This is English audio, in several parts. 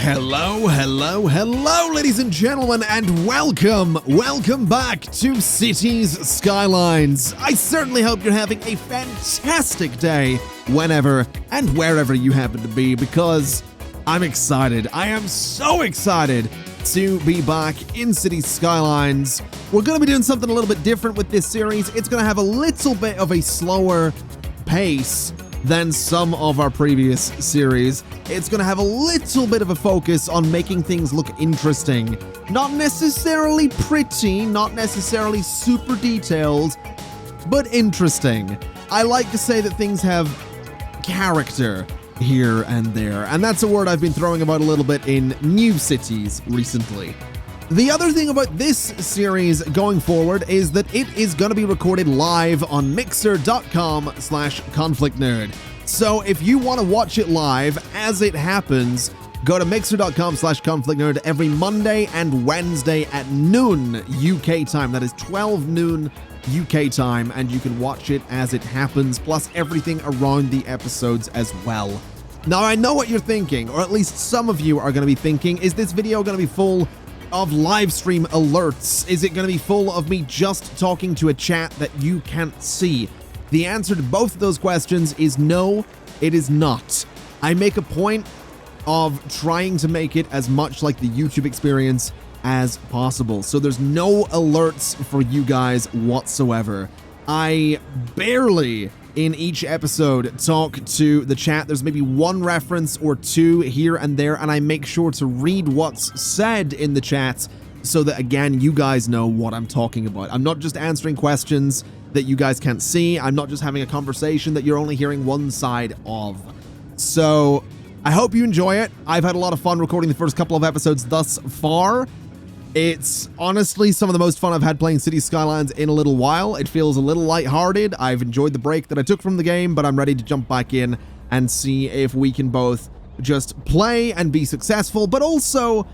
Hello, ladies and gentlemen, and welcome back to Cities Skylines. I certainly hope you're having a fantastic day whenever and wherever you happen to be, because I'm excited. I am so excited to be back in Cities Skylines. We're going to be doing something a little bit different with this series. It's going to have a little bit of a slower pace than some of our previous series. It's going to have a little bit of a focus on making things look interesting. Not necessarily pretty, not necessarily super detailed, but interesting. I like to say that things have character here and there, and that's a word I've been throwing about a little bit in new cities recently. The other thing about this series going forward is that it is going to be recorded live on mixer.com/ConflictNerd. So if you want to watch it live as it happens, go to mixer.com/ConflictNerd every Monday and Wednesday at noon UK time. That is 12 noon UK time, and you can watch it as it happens, plus everything around the episodes as well. Now, I know what you're thinking, or at least some of you are going to be thinking, is this video going to be full of live stream alerts? Is it going to be full of me just talking to a chat that you can't see? The answer to both of those questions is no, it is not. I make a point of trying to make it as much like the YouTube experience as possible, so there's no alerts for you guys whatsoever. I barely in each episode talk to the chat. There's maybe one reference or two here and there, and I make sure to read what's said in the chat so that, again, you guys know what I'm talking about. I'm not just answering questions that you guys can't see. I'm not just having a conversation that you're only hearing one side of. So I hope you enjoy it. I've had a lot of fun recording the first couple of episodes thus far. It's honestly some of the most fun I've had playing Cities Skylines in a little while. It feels a little lighthearted. I've enjoyed the break that I took from the game, but I'm ready to jump back in and see if we can both just play and be successful, but also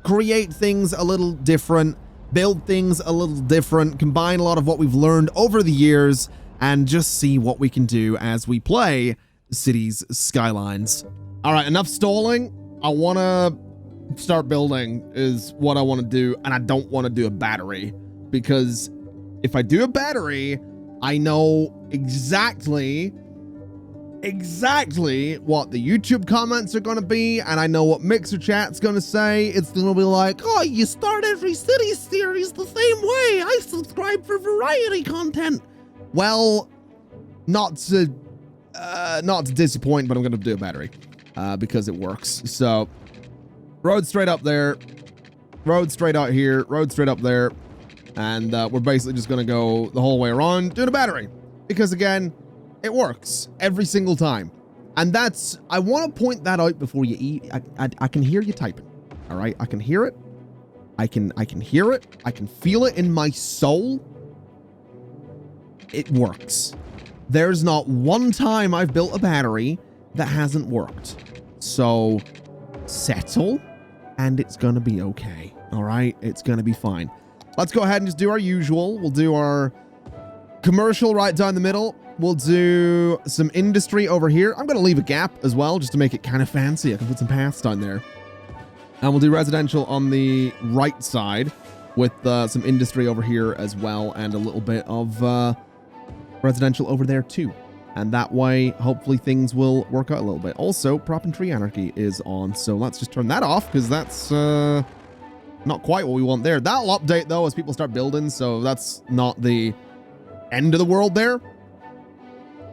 create things a little different, build things a little different, combine a lot of what we've learned over the years, and just see what we can do as we play Cities Skylines. All right, enough stalling. I want to start building is what I want to do, and I don't want to do a battery, because if I do a battery, I know exactly what the YouTube comments are going to be, and I know what Mixer chat's going to say. It's going to be like, oh, you start every city series the same way. I subscribe for variety content. Well, not to disappoint, but I'm going to do a battery because it works. So road straight up there, road straight out here, road straight up there, and we're basically just going to go the whole way around doing a battery, because again, it works every single time. And that's, I want to point that out before you eat. I can hear you typing. All right, I can hear it. I can hear it. I can feel it in my soul. It works. There's not one time I've built a battery that hasn't worked. So settle, and it's gonna be okay. All right, it's gonna be fine. Let's go ahead and just do our usual. We'll do our commercial right down the middle. We'll do some industry over here. I'm gonna leave a gap as well, just to make it kind of fancy. I can put some paths down there. And we'll do residential on the right side with some industry over here as well, and a little bit of residential over there too. And that way, hopefully things will work out a little bit. Also, prop and tree anarchy is on, so let's just turn that off, because that's not quite what we want there. That'll update, though, as people start building, so that's not the end of the world there.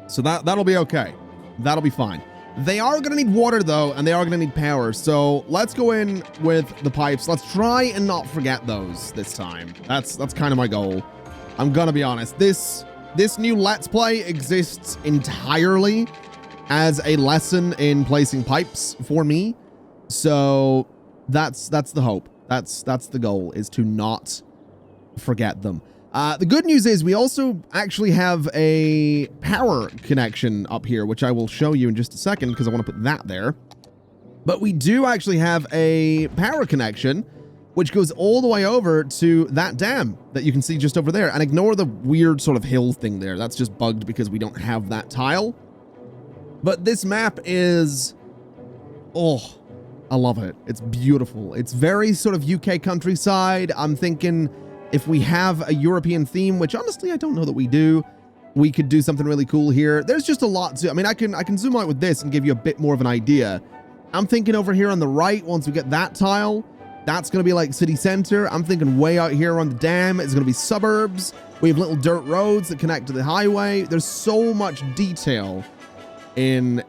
So that'll be okay. That'll be fine. They are going to need water, though, and they are going to need power, so let's go in with the pipes. Let's try and not forget those this time. That's kind of my goal. I'm going to be honest. This new Let's Play exists entirely as a lesson in placing pipes for me. So that's the hope. That's the goal, is to not forget them. The good news is we also actually have a power connection up here, which I will show you in just a second, because I want to put that there. But we do actually have a power connection which goes all the way over to that dam that you can see just over there. And ignore the weird sort of hill thing there. That's just bugged because we don't have that tile. But this map is, oh, I love it. It's beautiful. It's very sort of UK countryside. I'm thinking if we have a European theme, which honestly I don't know that we do, we could do something really cool here. There's just a lot to, I mean, I can zoom out with this and give you a bit more of an idea. I'm thinking over here on the right, once we get that tile, that's going to be like city center. I'm thinking way out here on the dam is going to be suburbs. We have little dirt roads that connect to the highway. There's so much detail in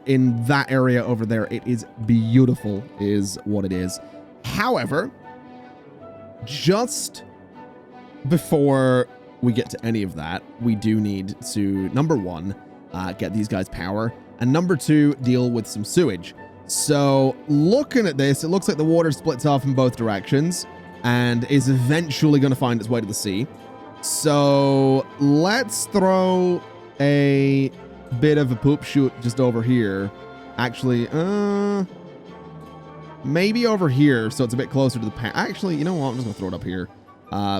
that area over there. It is beautiful is what it is. However, just before we get to any of that, we do need to, number one, get these guys power, and number two, deal with some sewage. So looking at this, it looks like the water splits off in both directions and is eventually going to find its way to the sea. So let's throw a bit of a poop chute just over here. Actually, maybe over here, so it's a bit closer to the power. Actually, you know what? I'm just going to throw it up here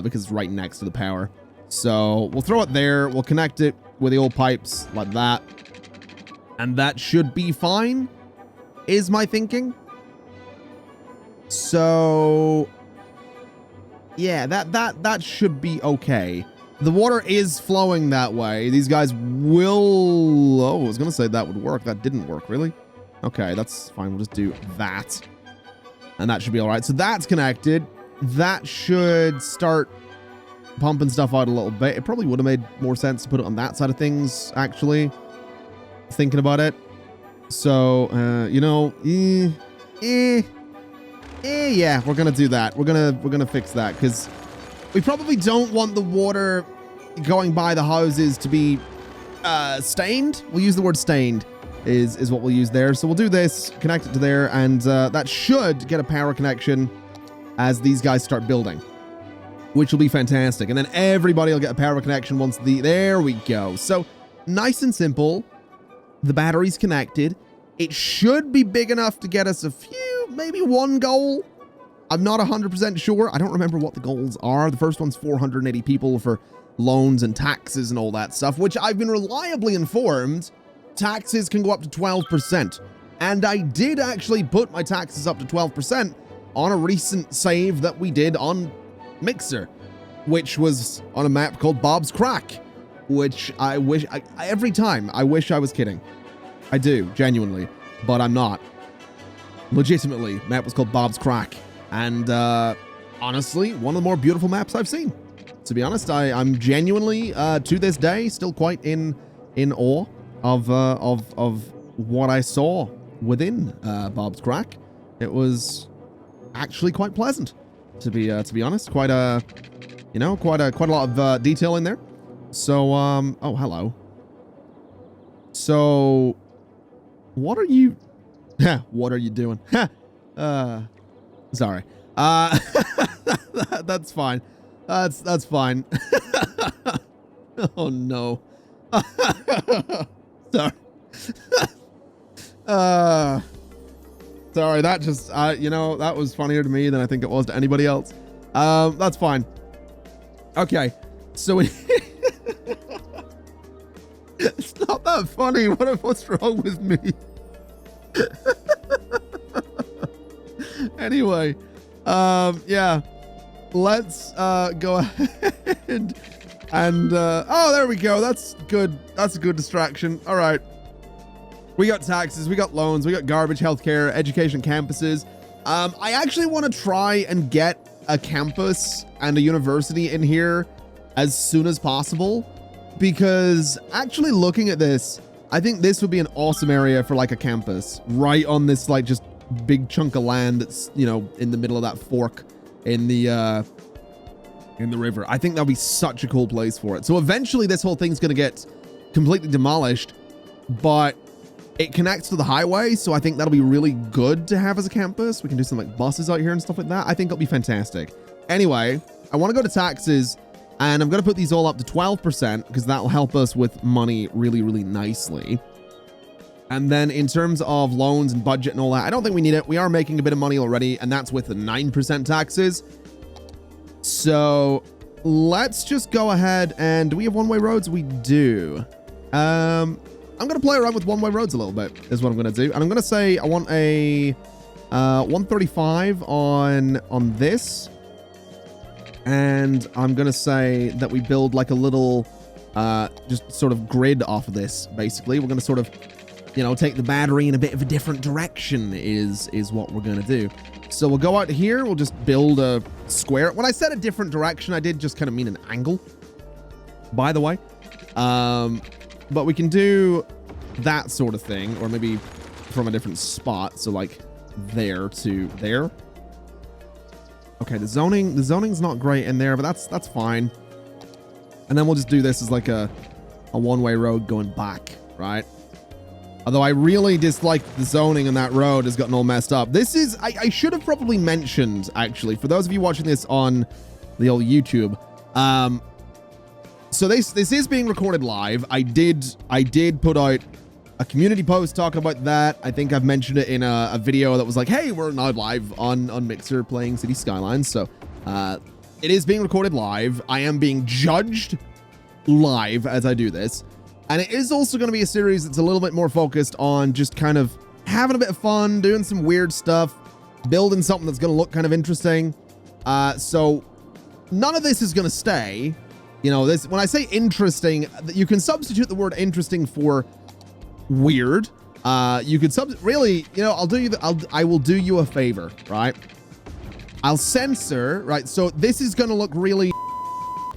because it's right next to the power. So we'll throw it there. We'll connect it with the old pipes like that. And that should be fine, is my thinking. So yeah, that should be okay. The water is flowing that way. These guys will... Oh, I was going to say that would work. That didn't work, really? Okay, that's fine. We'll just do that. And that should be all right. So that's connected. That should start pumping stuff out a little bit. It probably would have made more sense to put it on that side of things, actually. Thinking about it. So, you know... yeah, we're going to do that. We're going to fix that, because... we probably don't want the water going by the houses to be stained. We'll use the word stained is what we'll use there. So we'll do this, connect it to there, and that should get a power connection as these guys start building, which will be fantastic. And then everybody will get a power connection once there we go. So nice and simple. The battery's connected. It should be big enough to get us a few, maybe one goal. I'm not 100% sure. I don't remember what the goals are. The first one's 480 people for loans and taxes and all that stuff, which I've been reliably informed taxes can go up to 12%. And I did actually put my taxes up to 12% on a recent save that we did on Mixer, which was on a map called Bob's Crack, which I wish, every time, I wish I was kidding. I do, genuinely, but I'm not. Legitimately, map was called Bob's Crack. And honestly, one of the more beautiful maps I've seen. To be honest, I'm genuinely, to this day, still quite in awe of what I saw within Bob's Crack. It was actually quite pleasant, to be honest. Quite a lot of detail in there. So, oh, hello. So, what are you? What are you doing? Sorry. That's fine. That's fine. Oh no. Sorry. Sorry, that just that was funnier to me than I think it was to anybody else. That's fine. Okay. So it's not that funny. What's wrong with me? Anyway, yeah, let's go ahead and oh, there we go. That's good. That's a good distraction. All right, we got taxes, we got loans, we got garbage, healthcare, education, campuses. I actually want to try and get a campus and a university in here as soon as possible, because actually looking at this, I think this would be an awesome area for like a campus right on this like just big chunk of land that's, you know, in the middle of that fork in the river. I think that'll be such a cool place for it. So eventually this whole thing's going to get completely demolished, but it connects to the highway. So I think that'll be really good to have as a campus. We can do some like buses out here and stuff like that. I think it'll be fantastic. Anyway, I want to go to taxes, and I'm going to put these all up to 12% because that will help us with money really, really nicely. And then in terms of loans and budget and all that, I don't think we need it. We are making a bit of money already, and that's with the 9% taxes. So let's just go ahead and... do we have one-way roads? We do. I'm going to play around with one-way roads a little bit, is what I'm going to do. And I'm going to say I want a 135 on this. And I'm going to say that we build like a little, just sort of grid off of this, basically. We're going to sort of, you know, take the battery in a bit of a different direction is what we're going to do. So we'll go out here. We'll just build a square. When I said a different direction, I did just kind of mean an angle, by the way. But we can do that sort of thing, or maybe from a different spot. So like there to there. Okay, the zoning's not great in there, but that's fine. And then we'll just do this as like a one-way road going back, right? Although I really dislike the zoning on that road has gotten all messed up. This is, I should have probably mentioned, actually, for those of you watching this on the old YouTube. So this is being recorded live. I did put out a community post talking about that. I think I've mentioned it in a video that was like, hey, we're now live on Mixer playing City Skylines. So it is being recorded live. I am being judged live as I do this. And it is also going to be a series that's a little bit more focused on just kind of having a bit of fun, doing some weird stuff, building something that's going to look kind of interesting. So none of this is going to stay. You know, this, when I say interesting, you can substitute the word interesting for weird. You could really, you know, I will do you a favor, right? I'll censor, right? So this is going to look really,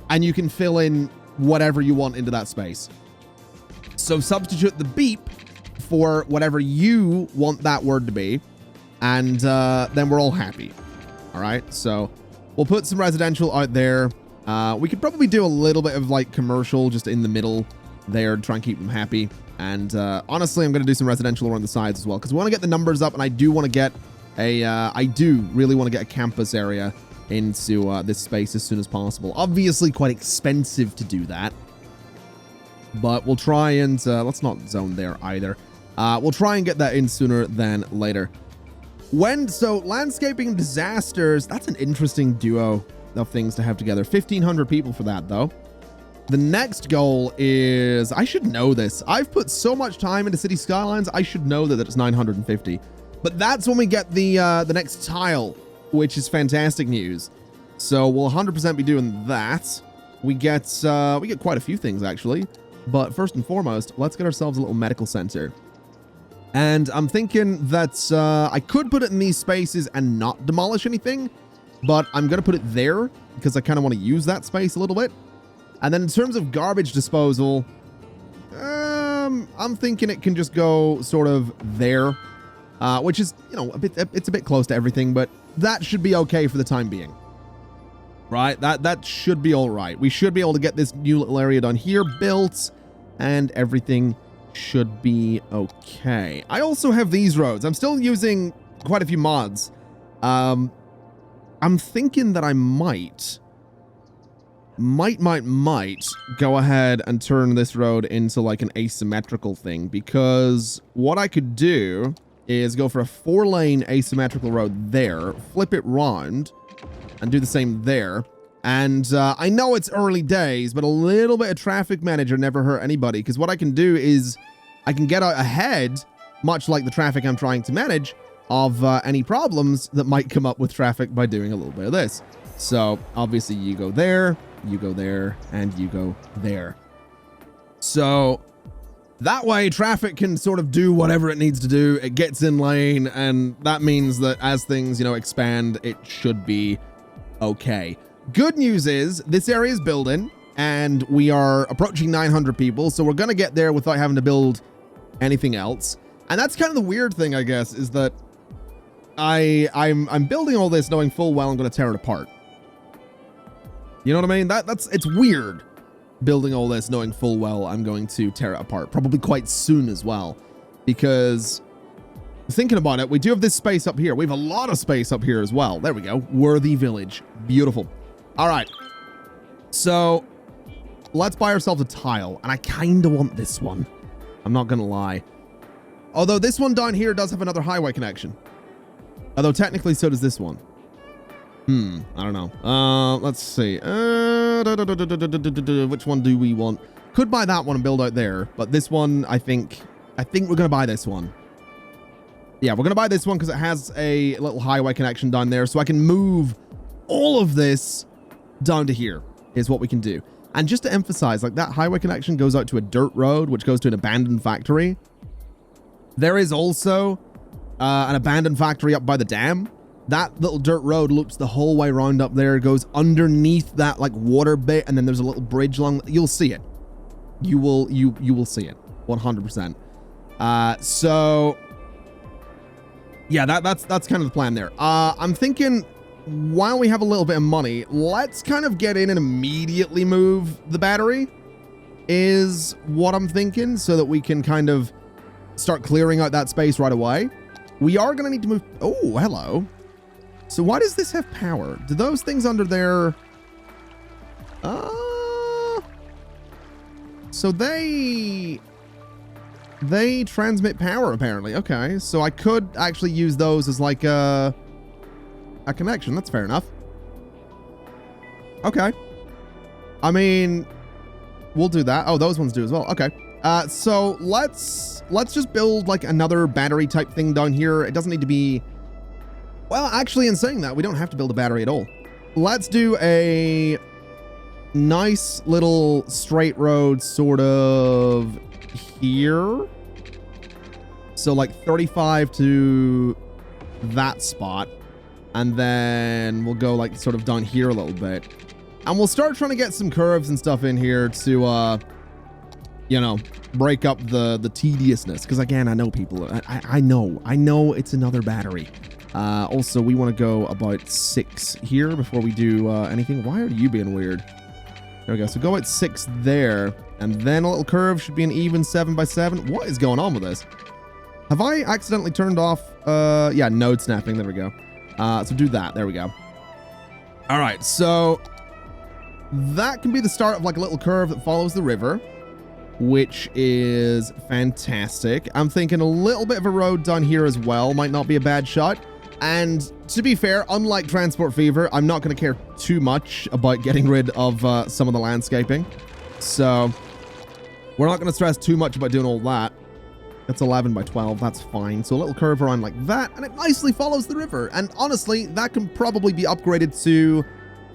and you can fill in whatever you want into that space. So substitute the beep for whatever you want that word to be, and then we're all happy. All right, so we'll put some residential out there. We could probably do a little bit of like commercial just in the middle there to try and keep them happy. And honestly, I'm going to do some residential around the sides as well, because we want to get the numbers up, and I do want to get a, I do really want to get a campus area into this space as soon as possible. Obviously quite expensive to do that, but we'll try and, let's not zone there either. We'll try and get that in sooner than later. So landscaping and disasters, that's an interesting duo of things to have together. 1,500 people for that though. The next goal is, I should know this. I've put so much time into City Skylines, I should know that it's 950. But that's when we get the next tile, which is fantastic news. So we'll 100% be doing that. We get quite a few things actually. But first and foremost, let's get ourselves a little medical center. And I'm thinking that I could put it in these spaces and not demolish anything, but I'm going to put it there because I kind of want to use that space a little bit. And then in terms of garbage disposal, I'm thinking it can just go sort of there, which is, you know, it's a bit close to everything, but that should be okay for the time being. Right? That should be all right. We should be able to get this new little area down here built, and everything should be okay. I also have these roads. I'm still using quite a few mods. I'm thinking that I might go ahead and turn this road into like an asymmetrical thing, because what I could do is go for a 4-lane asymmetrical road there, flip it round, and do the same there. And I know it's early days, but a little bit of traffic manager never hurt anybody, because what I can do is I can get out ahead, much like the traffic I'm trying to manage, of any problems that might come up with traffic by doing a little bit of this. So obviously you go there, and you go there. So that way traffic can sort of do whatever it needs to do. It gets in lane, and that means that as things, you know, expand, it should be okay. Good news is this area is building, and we are approaching 900 people, so we're going to get there without having to build anything else. And that's kind of the weird thing, I guess, is that I'm building all this knowing full well I'm going to tear it apart. You know what I mean? It's weird building all this knowing full well I'm going to tear it apart, probably quite soon as well, because thinking about it, we do have this space up here. We have a lot of space up here as well. There we go. Worthy Village. Beautiful. All right. So let's buy ourselves a tile, and I kind of want this one. I'm not going to lie. Although this one down here does have another highway connection. Although technically so does this one. I don't know. Let's see. Which one do we want? Could buy that one and build out there, but this one, I think we're going to buy this one. Yeah, we're going to buy this one because it has a little highway connection down there. So I can move all of this down to here is what we can do. And just to emphasize, like that highway connection goes out to a dirt road, which goes to an abandoned factory. There is also an abandoned factory up by the dam. That little dirt road loops the whole way around up there. It goes underneath that like water bit, and then there's a little bridge along. You'll see it. You will see it 100%. So yeah, that's kind of the plan there. I'm thinking while we have a little bit of money, let's kind of get in and immediately move the battery is what I'm thinking, so that we can kind of start clearing out that space right away. We are going to need to move. Oh, hello. So why does this have power? Do those things under there? So they transmit power apparently. Okay, so I could actually use those as like a connection. That's fair enough. Okay. I mean, we'll do that. Oh, those ones do as well. Okay. So let's just build like another battery type thing down here. It doesn't need to be, well, actually in saying that, we don't have to build a battery at all. Let's do a nice little straight road sort of here. So like 35 to that spot. And then we'll go like sort of down here a little bit. And we'll start trying to get some curves and stuff in here to, you know, break up the tediousness. Because again, I know people, I know it's another battery. Also, we want to go about 6 here before we do anything. Why are you being weird? There we go. So go at 6 there. And then a little curve should be an even 7x7. What is going on with this? Have I accidentally turned off, yeah, node snapping. There we go. So do that. There we go. All right. So that can be the start of like a little curve that follows the river, which is fantastic. I'm thinking a little bit of a road down here as well might not be a bad shot. And to be fair, unlike Transport Fever, I'm not going to care too much about getting rid of some of the landscaping. So we're not going to stress too much about doing all that. That's 11 by 12. That's fine. So a little curve around like that, and it nicely follows the river. And honestly, that can probably be upgraded to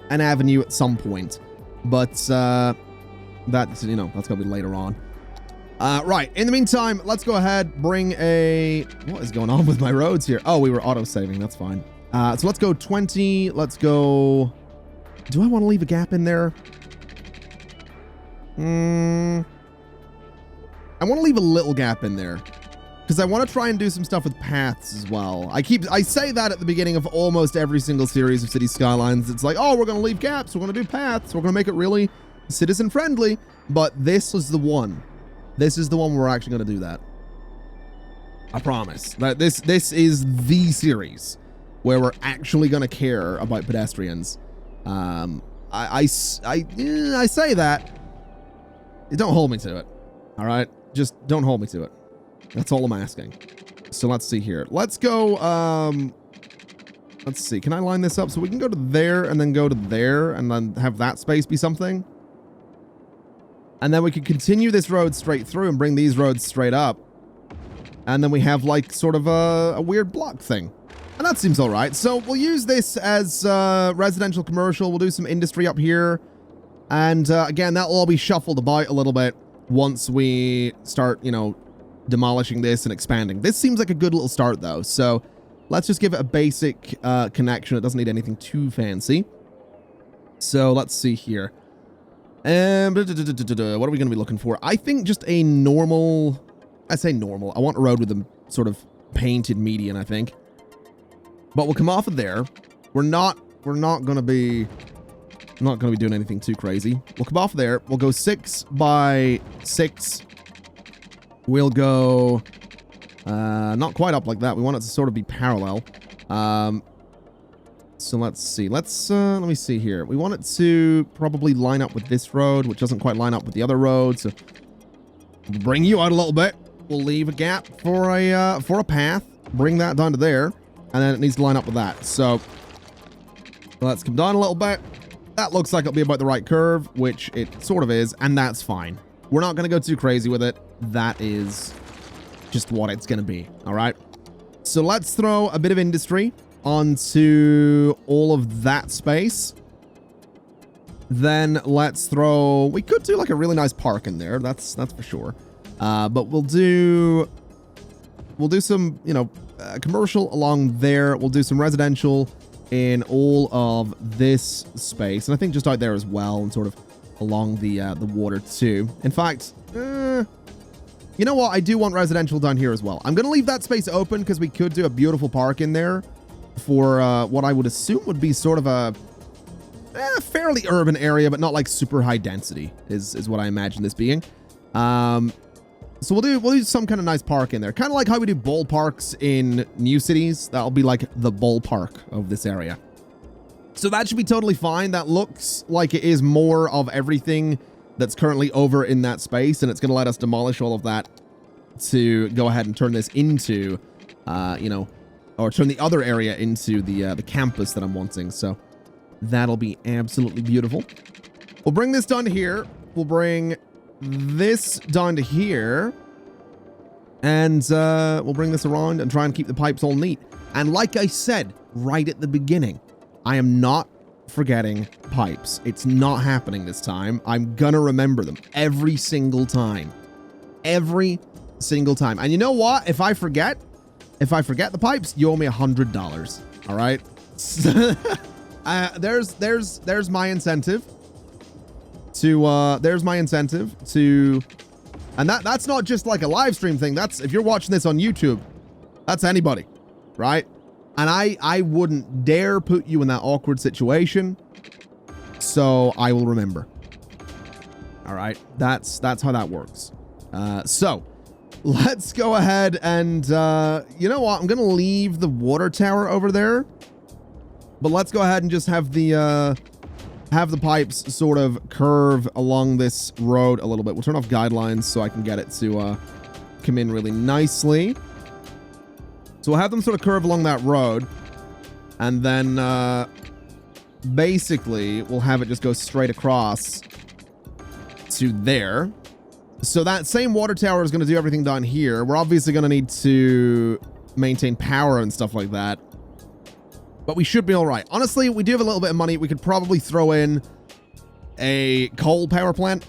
an avenue at some point. But that's, you know, that's going to be later on. Right. In the meantime, let's go ahead, bring a... What is going on with my roads here? Oh, we were auto-saving. That's fine. So let's go 20. Let's go... Do I want to leave a gap in there? I want to leave a little gap in there because I want to try and do some stuff with paths as well. I say that at the beginning of almost every single series of City Skylines. It's like, oh, we're going to leave gaps. We're going to do paths. We're going to make it really citizen friendly. But this is the one. This is the one where we're actually going to do that. I promise. That this is the series where we're actually going to care about pedestrians. I say that. Don't hold me to it. All right. Just don't hold me to it. That's all I'm asking. So let's see here. Let's go, let's see. Can I line this up so we can go to there and then go to there and then have that space be something? And then we can continue this road straight through and bring these roads straight up. And then we have like sort of a weird block thing. And that seems all right. So we'll use this as residential commercial. We'll do some industry up here. And again, that'll all be shuffled about a little bit once we start, you know, demolishing this and expanding. This seems like a good little start, though. So let's just give it a basic connection. It doesn't need anything too fancy. So let's see here. What are we going to be looking for? I think just a normal... I say normal. I want a road with a sort of painted median, I think. But we'll come off of there. We're not going to be... I'm not going to be doing anything too crazy. We'll come off there. We'll go 6 by 6. We'll go not quite up like that. We want it to sort of be parallel. So let's see. Let me see here. We want it to probably line up with this road, which doesn't quite line up with the other road. So we'll bring you out a little bit. We'll leave a gap for a path. Bring that down to there, and then it needs to line up with that. So let's come down a little bit. That looks like it'll be about the right curve, which it sort of is, and that's fine. We're not going to go too crazy with it. That is just what it's going to be, all right? So let's throw a bit of industry onto all of that space. Then let's throw, we could do like a really nice park in there. That's for sure. But we'll do some, you know, commercial along there. We'll do some residential in all of this space. And I think just out there as well, and sort of along the water too. In fact, you know what? I do want residential down here as well. I'm going to leave that space open because we could do a beautiful park in there for what I would assume would be sort of a fairly urban area, but not like super high density is what I imagine this being. So we'll do some kind of nice park in there. Kind of like how we do ballparks in new cities. That'll be like the ballpark of this area. So that should be totally fine. That looks like it is more of everything that's currently over in that space, and it's going to let us demolish all of that to go ahead and turn this into, you know, or turn the other area into the campus that I'm wanting. So that'll be absolutely beautiful. We'll bring this down to here. We'll bring this down to here, and we'll bring this around and try and keep the pipes all neat. And like I said right at the beginning, I am not forgetting pipes. It's not happening this time. I'm gonna remember them every single time. Every single time. And you know what? If I forget the pipes, you owe me $100. All right? There's my incentive to and that's not just like a live stream thing. That's if you're watching this on YouTube, that's anybody, right? And I wouldn't dare put you in that awkward situation, so I will remember. All right, that's how that works. So let's go ahead and you know what? I'm gonna leave the water tower over there, but let's go ahead and just have the pipes sort of curve along this road a little bit. We'll turn off guidelines so I can get it to come in really nicely. So we'll have them sort of curve along that road, and then basically we'll have it just go straight across to there. So that same water tower is going to do everything down here. We're obviously going to need to maintain power and stuff like that, but we should be all right. Honestly, we do have a little bit of money. We could probably throw in a coal power plant.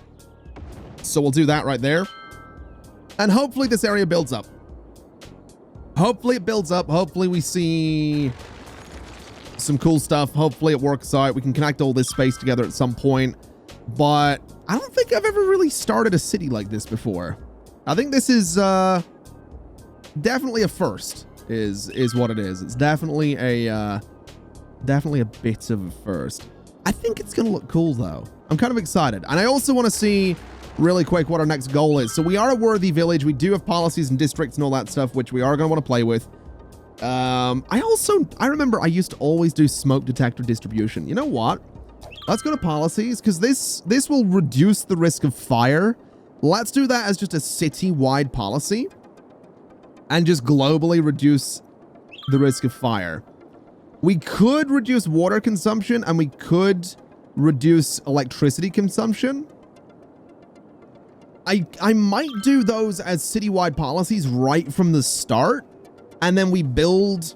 So we'll do that right there. And hopefully this area builds up. Hopefully it builds up. Hopefully we see some cool stuff. Hopefully it works out. We can connect all this space together at some point. But I don't think I've ever really started a city like this before. I think this is definitely a first. Is what it is. It's definitely a bit of a first. I think it's gonna look cool though. I'm kind of excited, and I also want to see really quick what our next goal is. So we are a worthy village. We do have policies and districts and all that stuff, which we are gonna want to play with. I remember I used to always do smoke detector distribution. You know what? Let's go to policies, because this will reduce the risk of fire. Let's do that as just a city-wide policy, and just globally reduce the risk of fire. We could reduce water consumption, and we could reduce electricity consumption. I might do those as citywide policies right from the start, and then we build,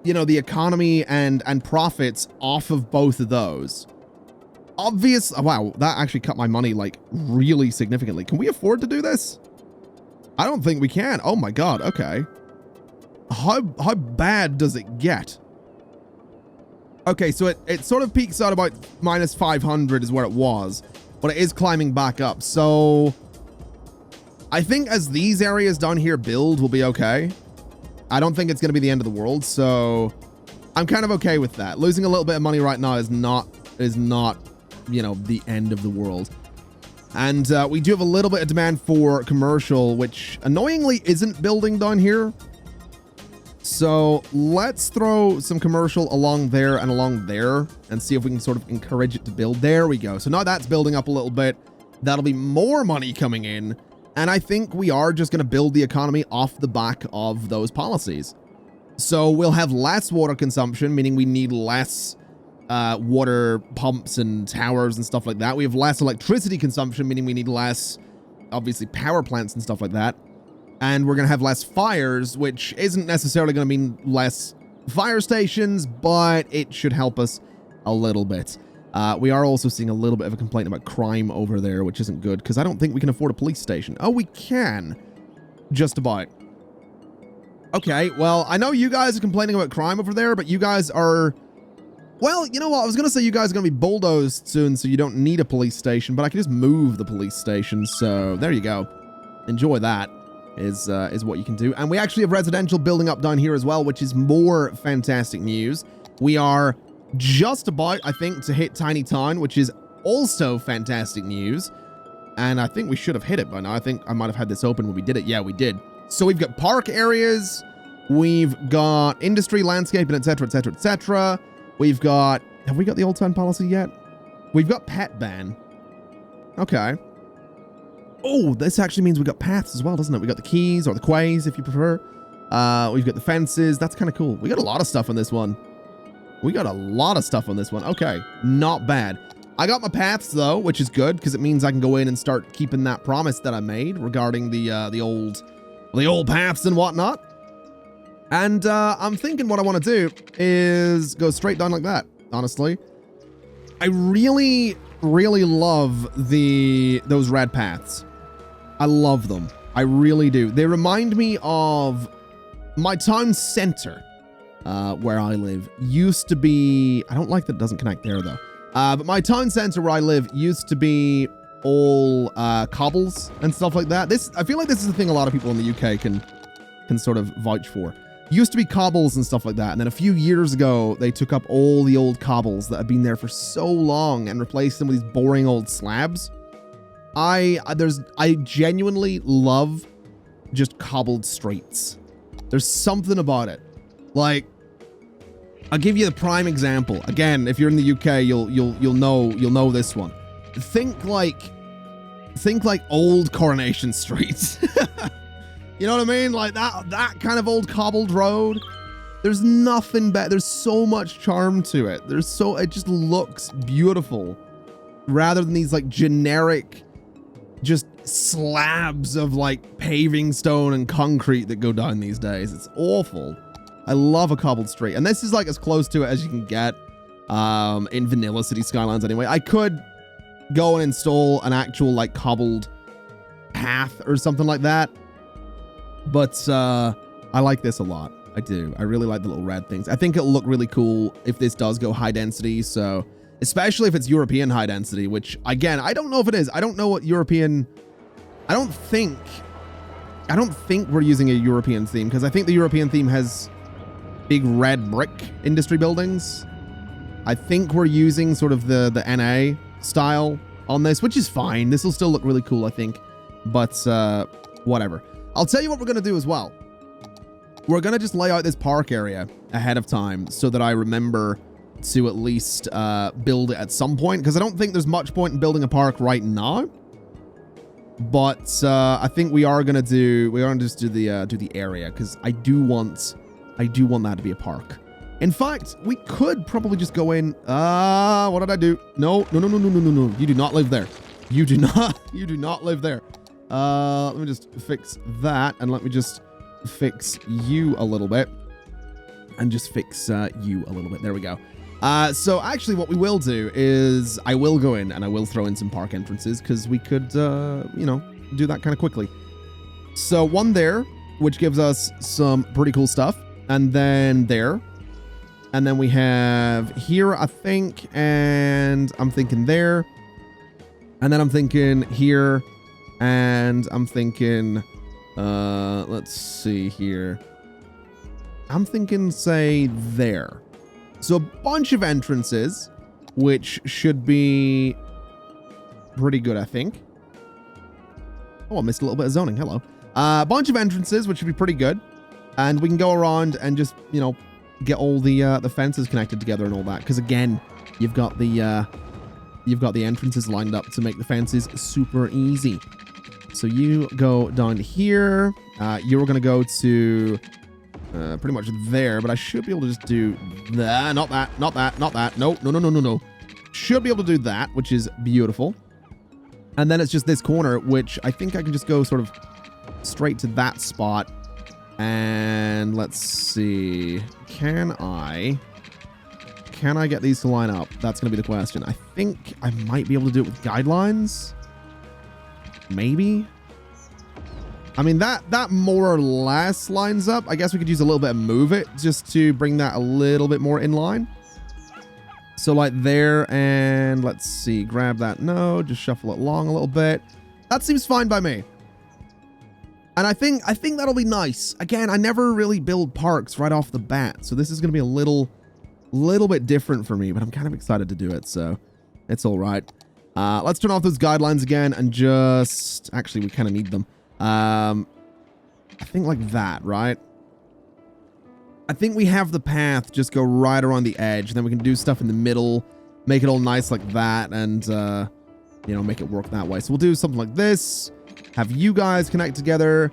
you know, the economy and profits off of both of those. Wow, that actually cut my money like really significantly. Can we afford to do this? I don't think we can. Oh my god, okay. How bad does it get? Okay, so it sort of peaks out about minus 500 is where it was, but it is climbing back up. So I think as these areas down here build, we'll be okay. I don't think it's going to be the end of the world, so I'm kind of okay with that. Losing a little bit of money right now is not, you know, the end of the world. And we do have a little bit of demand for commercial, which annoyingly isn't building down here. So let's throw some commercial along there and along there and see if we can sort of encourage it to build. There we go. So now that's building up a little bit. That'll be more money coming in. And I think we are just going to build the economy off the back of those policies. So we'll have less water consumption, meaning we need less water pumps and towers and stuff like that. We have less electricity consumption, meaning we need less, obviously, power plants and stuff like that. And we're going to have less fires, which isn't necessarily going to mean less fire stations, but it should help us a little bit. We are also seeing a little bit of a complaint about crime over there, which isn't good, because I don't think we can afford a police station. Oh, we can. Just about. Okay, well, I know you guys are complaining about crime over there, but you guys are... Well, you know what? I was going to say you guys are going to be bulldozed soon, so you don't need a police station, but I can just move the police station, so there you go. Enjoy that. Is what you can do. And we actually have residential building up down here as well, which is more fantastic news. We are just about, I think, to hit Tiny Town, which is also fantastic news. And I think we should have hit it by now. I think I might have had this open when we did it. Yeah, we did. So we've got park areas, we've got industry, landscape, and etc., etc., etc. We've got... Have we got the Old Town policy yet? We've got pet ban. Okay. Oh, this actually means we've got paths as well, doesn't it? We got the keys, or the quays, if you prefer. We've got the fences. That's kind of cool. We got a lot of stuff on this one. Okay, not bad. I got my paths, though, which is good, because it means I can go in and start keeping that promise that I made regarding the old paths and whatnot. And I'm thinking what I want to do is go straight down like that, honestly. I really love those red paths. I love them. I really do. They remind me of my town center, where I live. Used to be... I don't like that it doesn't connect there, though. But my town center where I live used to be all cobbles and stuff like that. I feel like this is the thing a lot of people in the UK can sort of vouch for. Used to be cobbles and stuff like that, and then a few years ago, they took up all the old cobbles that have been there for so long and replaced them with these boring old slabs. I genuinely love just cobbled streets. There's something about it. Like, I'll give you the prime example. Again, if you're in the UK, you'll know this one. Think like old Coronation Street. You know what I mean? Like that kind of old cobbled road. There's nothing better. There's so much charm to it. It just looks beautiful rather than these like generic just slabs of like paving stone and concrete that go down these days. It's awful. I love a cobbled street. And this is like as close to it as you can get in vanilla City Skylines anyway. I could go and install an actual like cobbled path or something like that. But I like this a lot. I do. I really like the little red things. I think it'll look really cool if this does go high density. So, especially if it's European high density, which again, I don't know if it is. I don't know what European... I don't think we're using a European theme, because I think the European theme has big red brick industry buildings. I think we're using sort of the NA style on this, which is fine. This will still look really cool, I think. But whatever. I'll tell you what we're going to do as well. We're going to just lay out this park area ahead of time so that I remember to at least build it at some point, because I don't think there's much point in building a park right now. But I think we are going to just do the area, because I do want that to be a park. In fact, we could probably just go in. What did I do? No. You do not live there. You do not live there. Let me just fix that, and let me just fix you a little bit, and just fix you a little bit. There we go. So actually what we will do is I will go in and I will throw in some park entrances, because we could, do that kind of quickly. So one there, which gives us some pretty cool stuff. And then there. And then we have here, I think, and I'm thinking there. And then I'm thinking here. And I'm thinking, let's see here. I'm thinking, say, there. So a bunch of entrances, which should be pretty good, I think. Oh, I missed a little bit of zoning. Hello. A bunch of entrances, which should be pretty good. And we can go around and just, get all the fences connected together and all that. Because again, you've got the entrances lined up to make the fences super easy. So you go down here. You're going to go to pretty much there, but I should be able to just do that. Not that. No. Should be able to do that, which is beautiful. And then it's just this corner, which I think I can just go sort of straight to that spot. And let's see. Can I get these to line up? That's going to be the question. I think I might be able to do it with guidelines. Maybe. I mean, that more or less lines up. I guess we could use a little bit of move it just to bring that a little bit more in line. So like there, and let's see, grab that node, just shuffle it along a little bit. That seems fine by me. And I think that'll be nice. Again, I never really build parks right off the bat, so this is going to be a little bit different for me, but I'm kind of excited to do it, so it's all right. Let's turn off those guidelines again and just... Actually, we kind of need them. I think like that, right? I think we have the path just go right around the edge, and then we can do stuff in the middle, make it all nice like that, and, you know, make it work that way. So we'll do something like this. Have you guys connect together,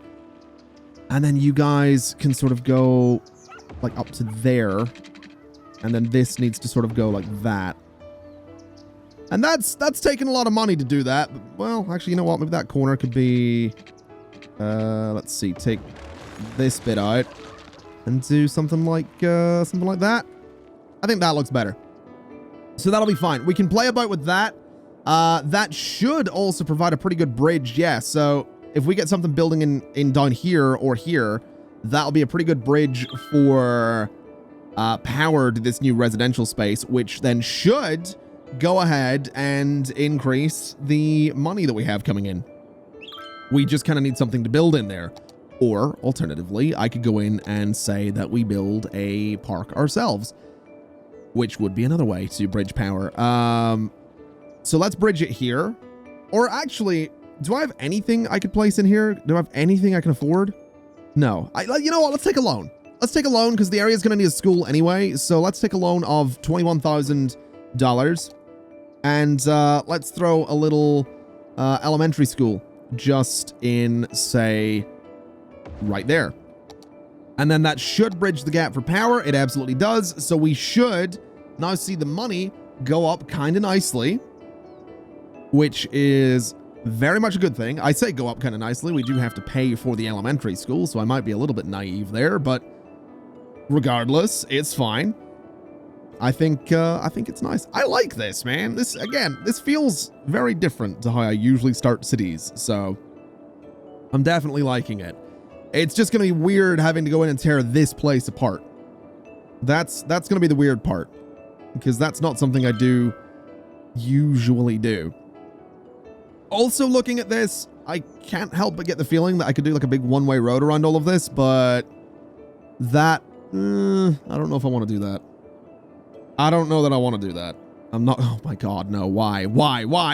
and then you guys can sort of go like up to there, and then this needs to sort of go like that. And that's taking a lot of money to do that. But, well, actually, you know what? Maybe that corner could be, let's see, take this bit out and do something like that. I think that looks better. So that'll be fine. We can play about with that. That should also provide a pretty good bridge. Yeah, so if we get something building in down here or here, that'll be a pretty good bridge for power to this new residential space, which then should go ahead and increase the money that we have coming in. We just kind of need something to build in there. Or, alternatively, I could go in and say that we build a park ourselves, which would be another way to bridge power. So let's bridge it here. Or actually, do I have anything I could place in here? Do I have anything I can afford? No. You know what? Let's take a loan. Let's take a loan because the area is going to need a school anyway. So let's take a loan of $21,000. And let's throw a little elementary school just in, say, right there. And then that should bridge the gap for power. It absolutely does. So we should now see the money go up kind of nicely, which is very much a good thing. I say go up kind of nicely. We do have to pay for the elementary school, so I might be a little bit naive there, but regardless, it's fine. I think it's nice. I like this, man. This feels very different to how I usually start cities, so I'm definitely liking it. It's just going to be weird having to go in and tear this place apart. That's going to be the weird part, because that's not something I usually do. Also, looking at this, I can't help but get the feeling that I could do like a big one-way road around all of this, but that, I don't know if I want to do that. I don't know that I want to do that. I'm not, oh my God, no, why?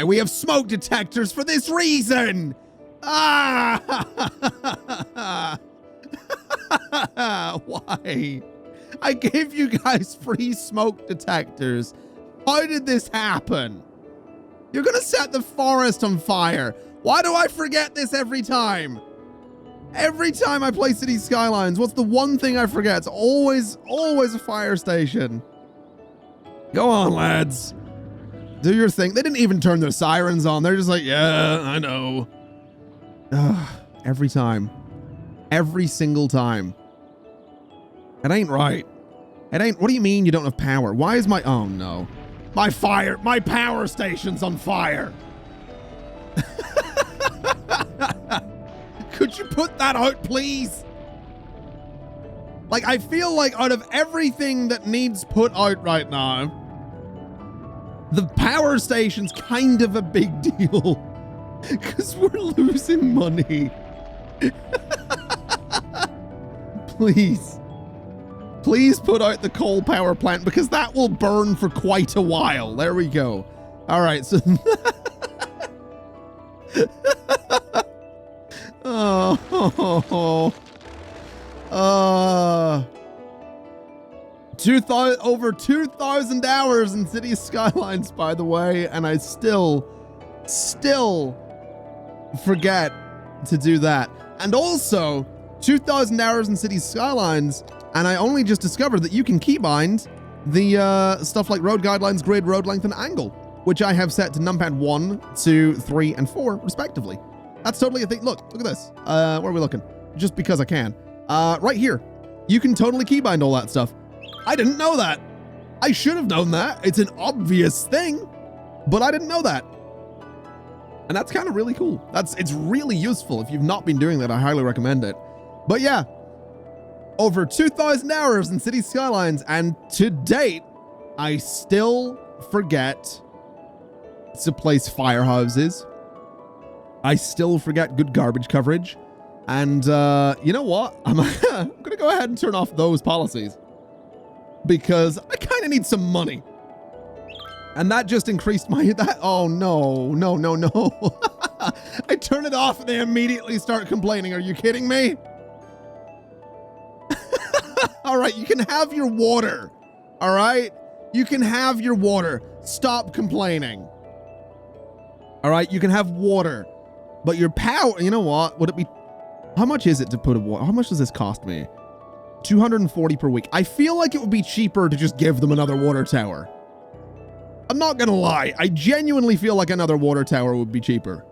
We have smoke detectors for this reason! Ah! Why? I gave you guys free smoke detectors. How did this happen? You're gonna set the forest on fire. Why do I forget this every time? Every time I play City Skylines, what's the one thing I forget? It's always a fire station. Go on, lads. Do your thing. They didn't even turn their sirens on. They're just like, yeah, I know. Ugh, every time. Every single time. It ain't right. It ain't. What do you mean you don't have power? Why is my... Oh, no. My power station's on fire. Could you put that out, please? Like, I feel like out of everything that needs put out right now, the power station's kind of a big deal. Because we're losing money. Please put out the coal power plant, because that will burn for quite a while. There we go. All right, so... over 2,000 hours in City Skylines, by the way, and I still forget to do that. And also, 2,000 hours in City Skylines, and I only just discovered that you can keybind the stuff like road guidelines, grid, road length, and angle, which I have set to numpad 1, 2, 3, and 4, respectively. That's totally a thing. Look at this. Where are we looking? Just because I can. Right here. You can totally keybind all that stuff. I didn't know that. I should have known that. It's an obvious thing, but I didn't know that. And that's kind of really cool. It's really useful. If you've not been doing that, I highly recommend it. But yeah, over 2,000 hours in City Skylines, and to date, I still forget to place fire houses. I still forget good garbage coverage. And you know what? I'm going to go ahead and turn off those policies because I kind of need some money. And that just increased my, oh no. I turn it off and they immediately start complaining. Are you kidding me? All right, you can have your water. All right, you can have your water. Stop complaining. All right, you can have water, but your power, you know what? Would it be, how much is it to put a water? How much does this cost me? 240 per week. I feel like it would be cheaper to just give them another water tower. I'm not gonna lie. I genuinely feel like another water tower would be cheaper.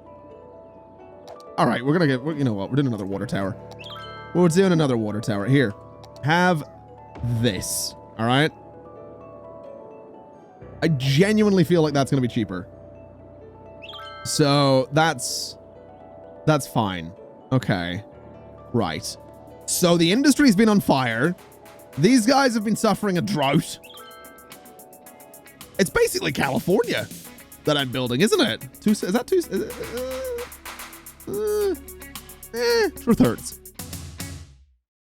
All right, we're gonna get, you know what? We're doing another water tower. We're doing another water tower. Here, have this. All right. I genuinely feel like that's gonna be cheaper. So that's fine. Okay. Right. So the industry's been on fire. These guys have been suffering a drought. It's basically California that I'm building, isn't it? Is that 2/3?